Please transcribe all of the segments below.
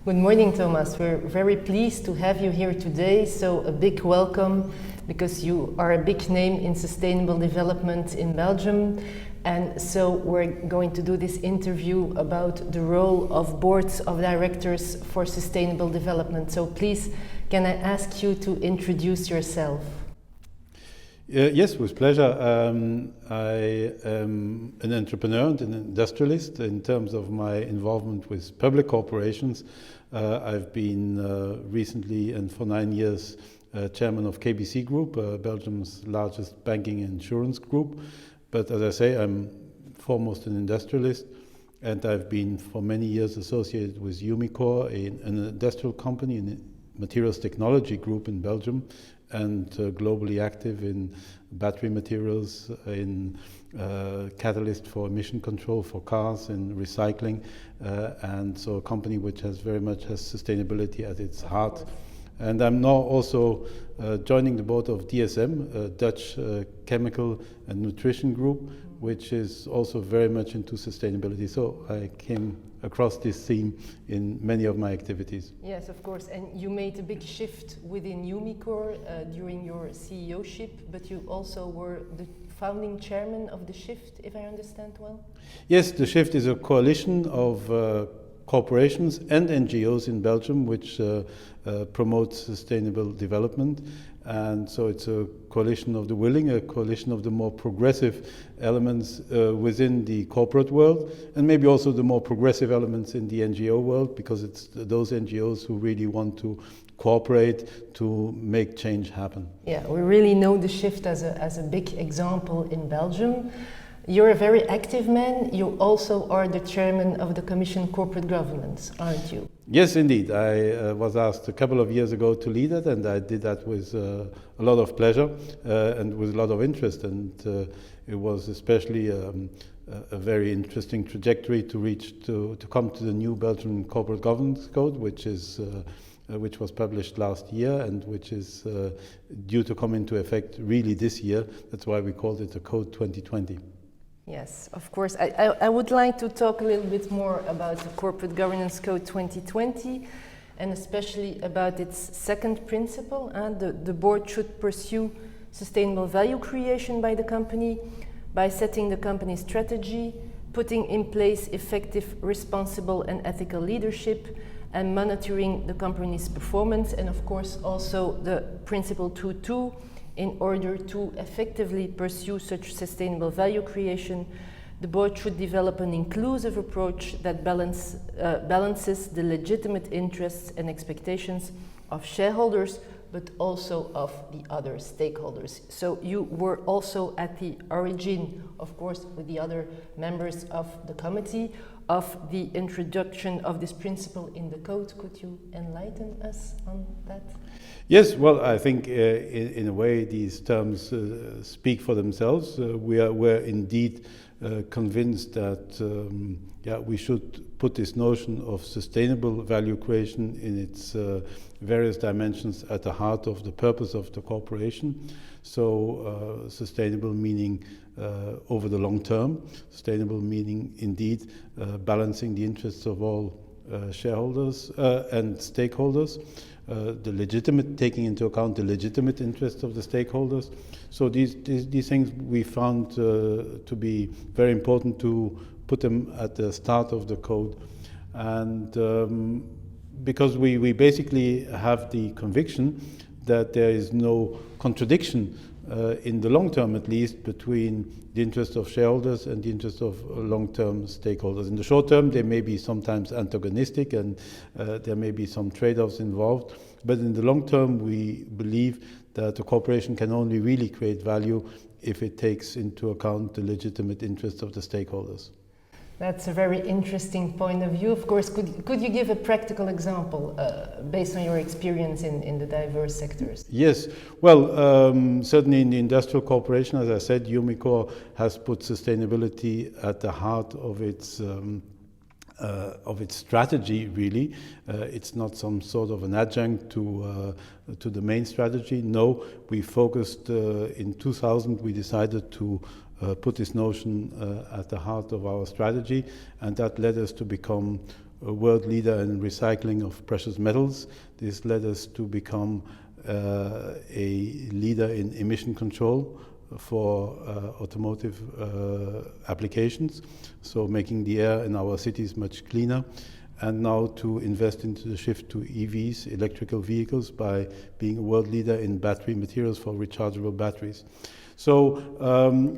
Good morning, Thomas. We're very pleased to have you here today. So a big welcome, because you are a big name in sustainable development in Belgium. And so we're going to do this interview about the role of boards of directors for sustainable development. So please, can I ask you to introduce yourself? Yes, with pleasure. I am an entrepreneur and an industrialist in terms of my involvement with public corporations. I've been recently and for 9 years chairman of KBC Group, Belgium's largest banking and insurance group. But as I say, I'm foremost an industrialist, and I've been for many years associated with Umicore, an industrial company, a materials technology group in Belgium, and globally active in battery materials, in catalyst for emission control for cars and recycling, and so a company which has very much has sustainability at its heart. And I'm now also joining the board of DSM, a Dutch chemical and nutrition group, which is also very much into sustainability. So I came across this theme in many of my activities. Yes, of course. And you made a big shift within Umicore during your CEO-ship, but you also were the founding chairman of the Shift, if I understand well? Yes, the Shift is a coalition of corporations and NGOs in Belgium which promote sustainable development. And so it's a coalition of the willing, a coalition of the more progressive elements within the corporate world, and maybe also the more progressive elements in the NGO world, because it's those NGOs who really want to cooperate to make change happen. Yeah, we really know the Shift as a big example in Belgium. You're a very active man. You also are the chairman of the Commission Corporate Governance, aren't you? Yes, indeed. I was asked a couple of years ago to lead it, and I did that with a lot of pleasure and with a lot of interest. And it was especially a very interesting trajectory to come to the new Belgian Corporate Governance Code, which was published last year and which is due to come into effect really this year. That's why we called it the Code 2020. Yes, of course. I would like to talk a little bit more about the Corporate Governance Code 2020, and especially about its second principle. The board should pursue sustainable value creation by the company by setting the company's strategy, putting in place effective, responsible and ethical leadership, and monitoring the company's performance, and of course also the principle 2.2. In order to effectively pursue such sustainable value creation, the board should develop an inclusive approach that balances the legitimate interests and expectations of shareholders, but also of the other stakeholders. So you were also at the origin, of course, with the other members of the committee, of the introduction of this principle in the code. Could you enlighten us on that? Yes, well, I think in a way these terms speak for themselves. We're indeed convinced that we should put this notion of sustainable value creation in its various dimensions at the heart of the purpose of the corporation. So sustainable meaning over the long term, sustainable meaning indeed balancing the interests of all shareholders and stakeholders. Taking into account the legitimate interests of the stakeholders. So these things we found to be very important to put them at the start of the code. And because we basically have the conviction that there is no contradiction in the long term, at least, between the interests of shareholders and the interests of long-term stakeholders. In the short term, they may be sometimes antagonistic and there may be some trade-offs involved. But in the long term, we believe that a corporation can only really create value if it takes into account the legitimate interests of the stakeholders. That's a very interesting point of view. Of course, could you give a practical example based on your experience in the diverse sectors? Yes, well, certainly in the industrial corporation, as I said, Umicore has put sustainability at the heart of its strategy, really. It's not some sort of an adjunct to the main strategy. No, we focused in 2000, we decided to put this notion at the heart of our strategy, and that led us to become a world leader in recycling of precious metals. This led us to become a leader in emission control for automotive applications, so making the air in our cities much cleaner, and now to invest into the shift to EVs, electrical vehicles, by being a world leader in battery materials for rechargeable batteries. So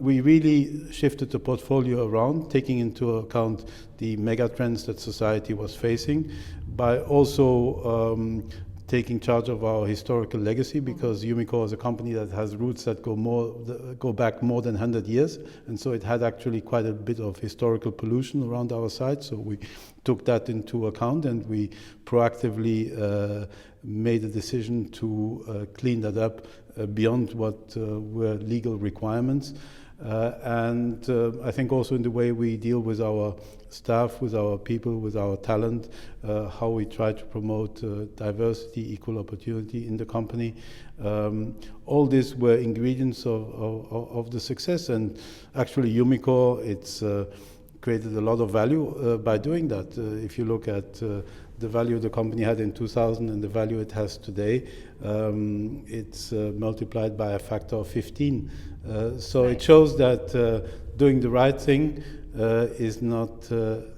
we really shifted the portfolio around, taking into account the mega trends that society was facing, by also taking charge of our historical legacy, because Umicore is a company that has roots that go back more than 100 years, and so it had actually quite a bit of historical pollution around our site. So we took that into account, and we proactively made a decision to clean that up beyond what were legal requirements. And I think also in the way we deal with our staff, with our people, with our talent, how we try to promote diversity, equal opportunity in the company. All these were ingredients of the success, and actually Umicore, it's created a lot of value by doing that. If you look at the value the company had in 2000 and the value it has today, it's multiplied by a factor of 15. So it shows that doing the right thing is not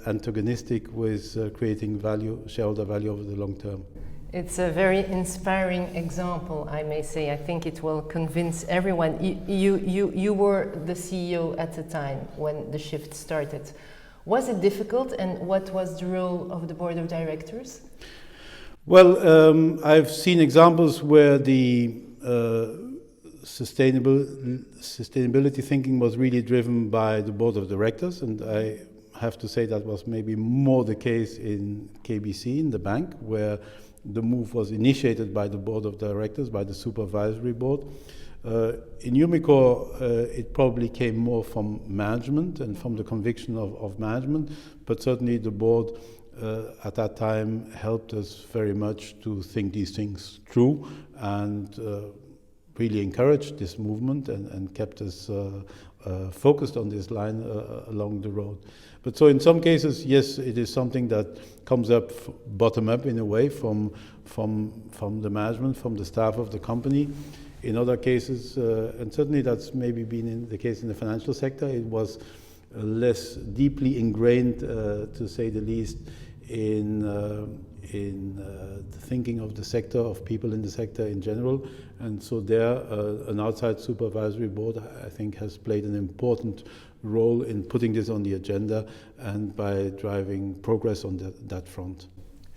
antagonistic with creating value, shareholder value over the long term. It's a very inspiring example, I may say. I think it will convince everyone. You were the CEO at the time when the shift started. Was it difficult, and what was the role of the board of directors? Well, I've seen examples where the sustainability thinking was really driven by the board of directors, and I have to say that was maybe more the case in KBC, in the bank, where the move was initiated by the board of directors, by the supervisory board. In Umicore, it probably came more from management and from the conviction of management, but certainly the board at that time helped us very much to think these things through, and really encouraged this movement and kept us focused on this line along the road. But so in some cases, yes, it is something that comes up bottom up in a way from the management, from the staff of the company. In other cases, and certainly that's maybe been the case in the financial sector, it was less deeply ingrained, to say the least, in the thinking of the sector, of people in the sector in general. And so there, an outside supervisory board, I think, has played an important role in putting this on the agenda and by driving progress on that front.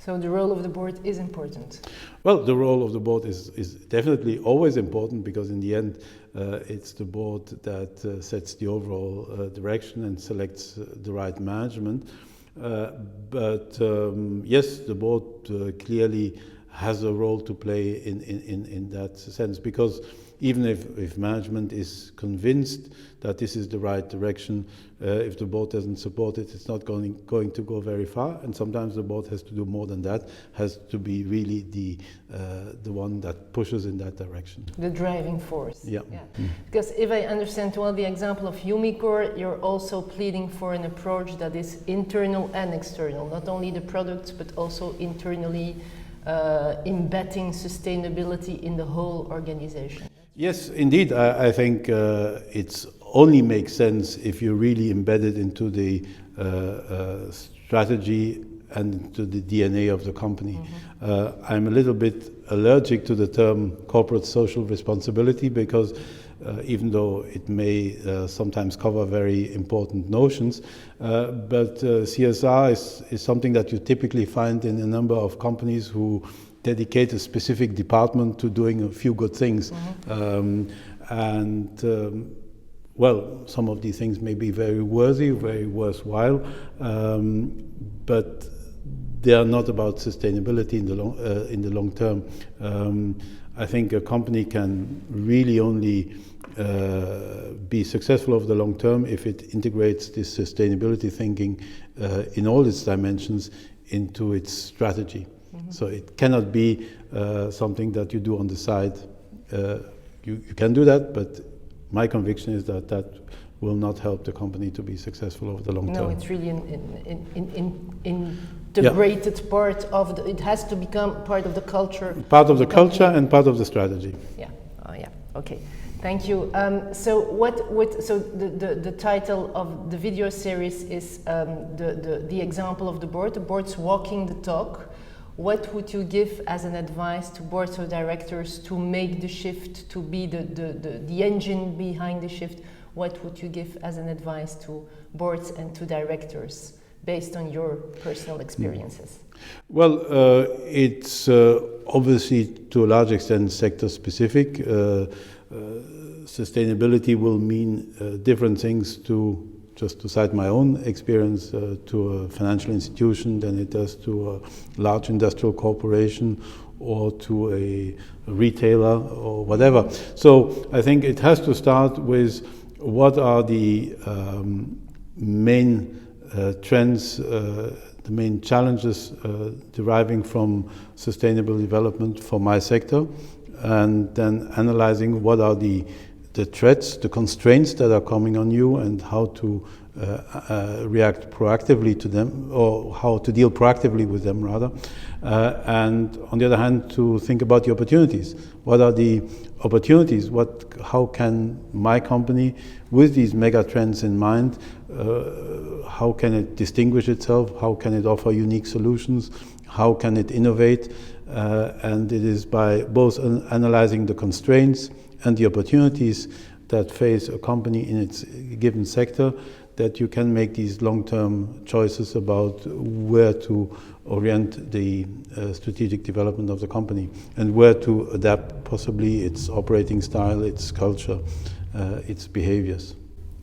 So the role of the board is important? Well, the role of the board is definitely always important, because in the end it's the board that sets the overall direction and selects the right management. But yes, the board clearly has a role to play in that sense, because even if management is convinced that this is the right direction, if the board doesn't support it, it's not going to go very far. And sometimes the board has to do more than that, has to be really the one that pushes in that direction. The driving force. Yeah. Because if I understand well the example of Umicore, you're also pleading for an approach that is internal and external, not only the products, but also internally embedding sustainability in the whole organization. Yes, indeed. I think it's only makes sense if you really embed it into the strategy and into the DNA of the company. Mm-hmm. I'm a little bit allergic to the term corporate social responsibility, because even though it may sometimes cover very important notions, but CSR is something that you typically find in a number of companies who dedicate a specific department to doing a few good things. Mm-hmm. Well, some of these things may be very worthy, very worthwhile, but they are not about sustainability in the long term. I think a company can really only be successful over the long term if it integrates this sustainability thinking in all its dimensions into its strategy. Mm-hmm. So it cannot be something that you do on the side. You can do that, but my conviction is that will not help the company to be successful over the long term. No, it's really integrated part of the, it has to become part of the culture. Part of the culture company. and part of the strategy. Yeah, oh yeah, okay. Thank you. So the title of the video series is the example of the board. The board's walking the talk. What would you give as an advice to boards of directors to make the shift, to be the engine behind the shift? What would you give as an advice to boards and to directors based on your personal experiences? Well, it's obviously to a large extent sector specific. Sustainability will mean different things to, just to cite my own experience, to a financial institution than it does to a large industrial corporation or to a retailer or whatever. So I think it has to start with what are the main trends, the main challenges deriving from sustainable development for my sector, and then analyzing what are the threats, the constraints that are coming on you, and how to react proactively to them, or how to deal proactively with them rather. And on the other hand, to think about the opportunities. What are the opportunities? How can my company, with these mega trends in mind, how can it distinguish itself? How can it offer unique solutions? How can it innovate? And it is by both analyzing the constraints and the opportunities that face a company in its given sector that you can make these long-term choices about where to orient the strategic development of the company and where to adapt possibly its operating style, its culture, its behaviors.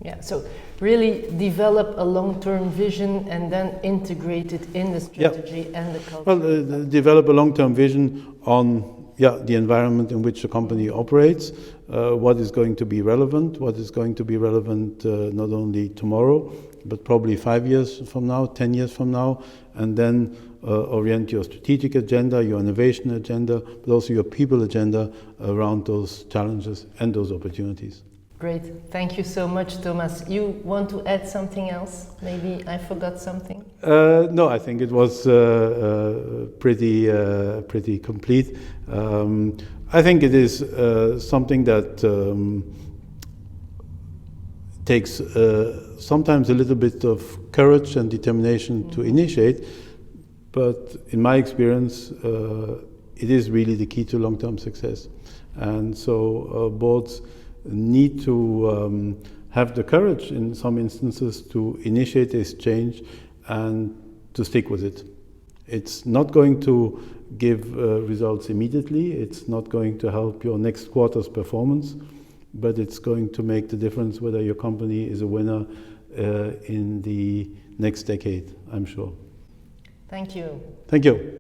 Yeah, so really develop a long-term vision and then integrate it in the strategy and the culture. Well, develop a long-term vision on the environment in which the company operates, what is going to be relevant, not only tomorrow, but probably 5 years from now, 10 years from now, and then orient your strategic agenda, your innovation agenda, but also your people agenda around those challenges and those opportunities. Great. Thank you so much, Thomas. You want to add something else? Maybe I forgot something? No, I think it was pretty complete. I think it is something that takes sometimes a little bit of courage and determination to initiate, but in my experience, it is really the key to long-term success. And so boards need to have the courage in some instances to initiate this change and to stick with it. It's not going to give results immediately, it's not going to help your next quarter's performance, but it's going to make the difference whether your company is a winner in the next decade, I'm sure. Thank you. Thank you.